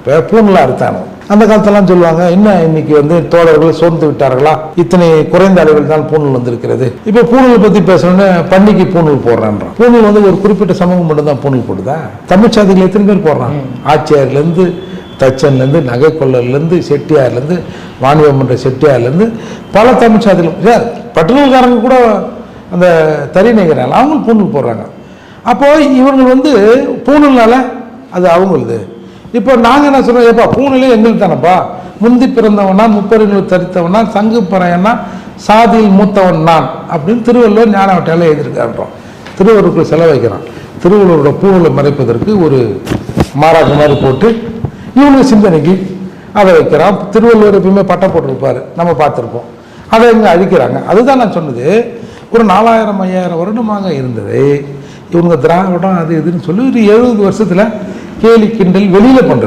இப்போ பூணூலாக அறுத்தானோ அந்த காலத்தெல்லாம் சொல்லுவாங்க, இன்னும் இன்னைக்கு வந்து தோழர்கள் சோர்ந்து விட்டார்களா, இத்தனை குறைந்த அளவில் தான் பூணூல் வந்திருக்கிறது. இப்போ பூணூல் பற்றி பேசணும்னு பண்டிகை பூணூல் போடுறான்றான். பூணூல் வந்து ஒரு குறிப்பிட்ட சமூகம் மட்டும் தான் பூணூல் போடுதா? தமிழ் சாதிகள் எத்தனை பேர் போடுறான்? ஆட்சியார்லேருந்து, தச்சன்லேருந்து, நகை கொள்ளர்லேருந்து, செட்டியார்லேருந்து, வாணிபம் என்ற செட்டியார்லேருந்து பல தமிழ் சாதிகள், பட்டுநூல்காரங்க கூட அந்த தறி நெய்கிறாங்க, அவங்களும் பூணூல் போடுறாங்க. அப்போ இவர்கள் வந்து பூணூல்னால அது அவங்களுது. இப்போ நாங்கள் என்ன சொல்கிறோம், ஏப்பா பூணூலே எங்களுக்கு தானப்பா, முந்தி பிறந்தவனா, முப்பெருங்களுக்கு தரித்தவனா, சங்கு பறையனா, சாதியில் மூத்தவன் நான் அப்படின்னு திருவள்ளுவர் ஞானவட்டையால் எழுதியிருக்காருன்றோம். திருவள்ளுவருக்கு செலவழிக்கிறான். திருவள்ளுவரோட பூணூலை மறைப்பதற்கு ஒரு மாறாக மாதிரி போட்டு இவனுக்கு சிந்தனைக்கு அதை வைக்கிறான். திருவள்ளுவர் எப்பயுமே பட்டம் போட்டிருப்பார், நம்ம பார்த்துருப்போம். அதை இங்கே அழிக்கிறாங்க. அதுதான் நான் சொன்னது, ஒரு 4000-5000 வருடமாக இருந்தது இவங்க திராவிடம் அது இதுன்னு சொல்லி ஒரு 70 வருஷத்தில் கேலி கிண்டல் வெளியில் பண்ணுறது.